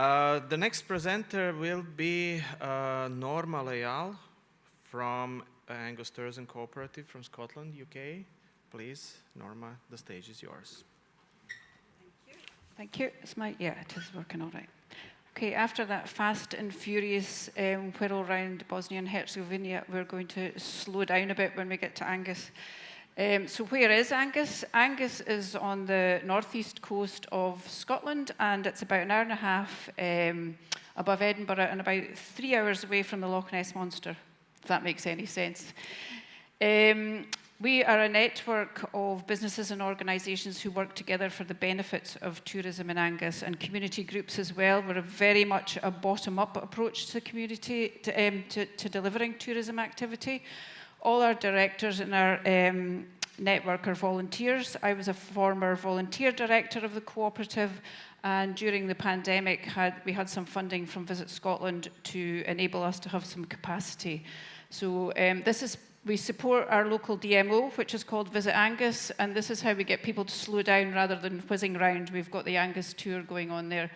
The next presenter will be Norma Lyall from Angus Tourism Cooperative from Scotland, UK. Please, Norma, the stage is yours. Thank you. Yeah, it is working all right. Okay, after that fast and furious whirl around Bosnia and Herzegovina, we're going to slow down a bit when we get to Angus. So where is Angus? Angus is on the northeast coast of Scotland, and it's about an hour and a half above Edinburgh and about 3 hours away from the Loch Ness Monster, if that makes any sense. We are a network of businesses and organisations who work together for the benefits of tourism in Angus, and community groups as well. We're very much a bottom-up approach to community, to delivering tourism activity. All our directors in our network are volunteers. I was a former volunteer director of the Cooperative, and during the pandemic we had some funding from Visit Scotland to enable us to have some capacity. So we support our local DMO, which is called Visit Angus, and this is how we get people to slow down rather than whizzing around. We've got the Angus tour going on there.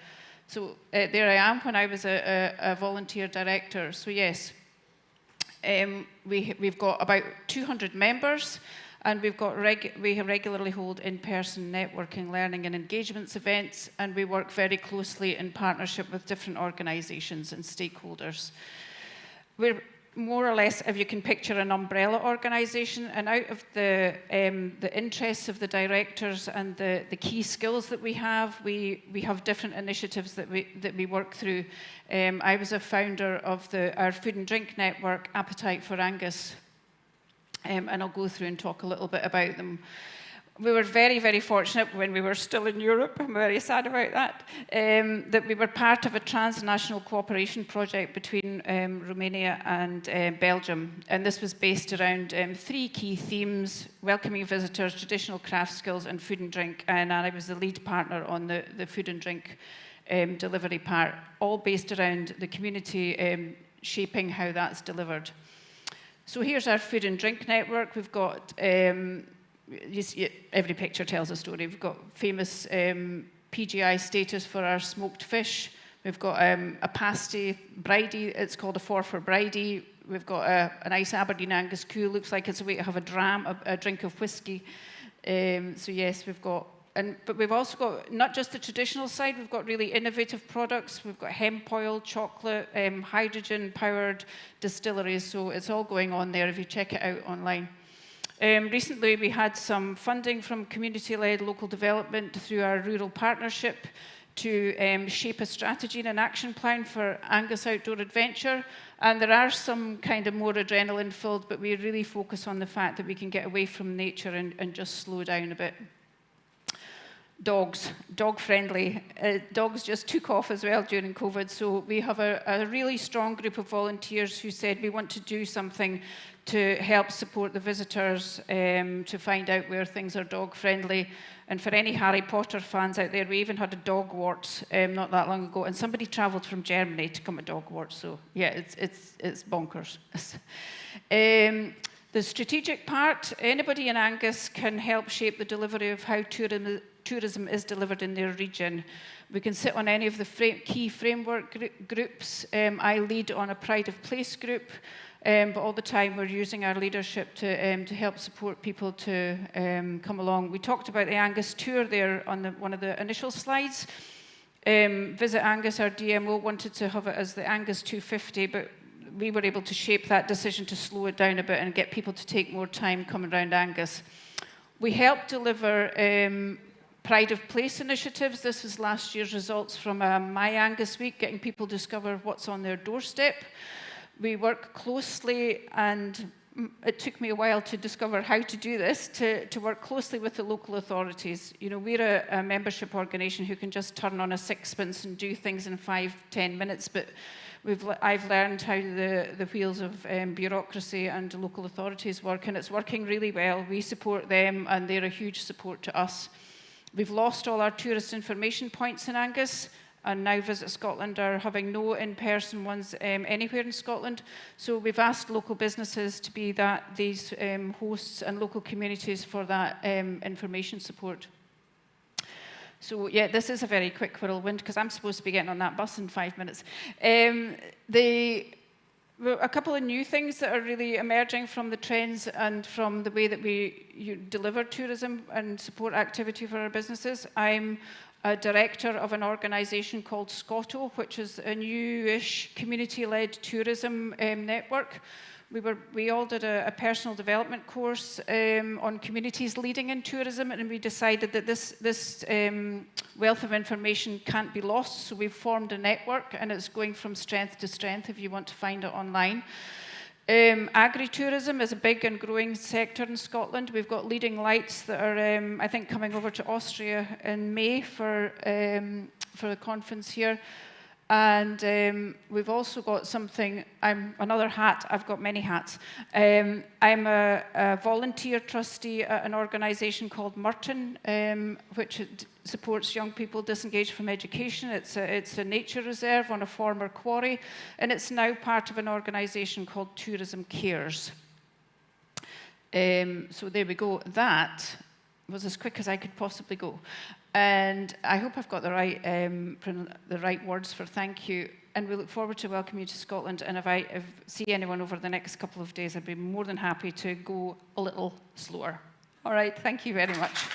So there I am when I was a volunteer director. So yes, we've got about 200 members, and we regularly hold in-person networking, learning and engagements events, and we work very closely in partnership with different organisations and stakeholders. We're more or less, if you can picture, an umbrella organisation, and out of the interests of the directors and the key skills that we have different initiatives that we work through. I was a founder of our food and drink network, Appetite for Angus, and I'll go through and talk a little bit about them. We were very, very fortunate when we were still in Europe, I'm very sad about that, that we were part of a transnational cooperation project between Romania and Belgium. And this was based around 3 key themes: welcoming visitors, traditional craft skills, and food and drink. And I was the lead partner on the food and drink delivery part, all based around the community shaping how that's delivered. So here's our food and drink network. We've got every picture tells a story. We've got famous PGI status for our smoked fish. We've got a pasty bridie. It's called a for bridie. We've got a nice Aberdeen Angus Cool. Looks like it's a way to have a drink of whiskey. So yes, we've got, but we've also got not just the traditional side. We've got really innovative products. We've got hemp oil, chocolate, hydrogen-powered distilleries. So it's all going on there if you check it out online. Recently, we had some funding from community-led local development through our rural partnership to shape a strategy and an action plan for Angus Outdoor Adventure. And there are some kind of more adrenaline-filled, but we really focus on the fact that we can get away from nature and just slow down a bit. Dogs, dog-friendly. Dogs just took off as well during COVID, so we have a really strong group of volunteers who said we want to do something to help support the visitors, to find out where things are dog-friendly. And for any Harry Potter fans out there, we even had a Dogwarts not that long ago, and somebody travelled from Germany to come to Dogwarts, so yeah, it's bonkers. The strategic part, anybody in Angus can help shape the delivery of how tourism is delivered in their region. We can sit on any of the key framework groups. I lead on a Pride of Place group, but all the time we're using our leadership to help support people to come along. We talked about the Angus tour there on one of the initial slides. Visit Angus, our DMO, wanted to have it as the Angus 250, but we were able to shape that decision to slow it down a bit and get people to take more time coming around Angus. We helped deliver Pride of Place initiatives. This was last year's results from My Angus Week, getting people to discover what's on their doorstep. We work closely, and it took me a while to discover how to do this, to work closely with the local authorities. You know, we're a membership organisation who can just turn on a sixpence and do things in 5-10 minutes, but I've learned how the wheels of bureaucracy and local authorities work, and it's working really well. We support them, and they're a huge support to us. We've lost all our tourist information points in Angus, and now Visit Scotland are having no in-person ones anywhere in Scotland. So we've asked local businesses to be these hosts and local communities for that information support. So yeah, this is a very quick whirlwind because I'm supposed to be getting on that bus in 5 minutes. Well, a couple of new things that are really emerging from the trends and from the way that we deliver tourism and support activity for our businesses. I'm a director of an organisation called Scotto, which is a newish community-led tourism network. We all did a personal development course on communities leading in tourism, and we decided that this wealth of information can't be lost, so we've formed a network, and it's going from strength to strength if you want to find it online. Agri-tourism is a big and growing sector in Scotland. We've got leading lights that are, I think, coming over to Austria in May for the conference here. And we've also got something, another hat, I've got many hats. I'm a volunteer trustee at an organisation called Merton, which supports young people disengaged from education. It's a nature reserve on a former quarry, and it's now part of an organisation called Tourism Cares. So there we go. That was as quick as I could possibly go. And I hope I've got the right words for thank you. And we look forward to welcoming you to Scotland. And if I see anyone over the next couple of days, I'd be more than happy to go a little slower. All right, thank you very much.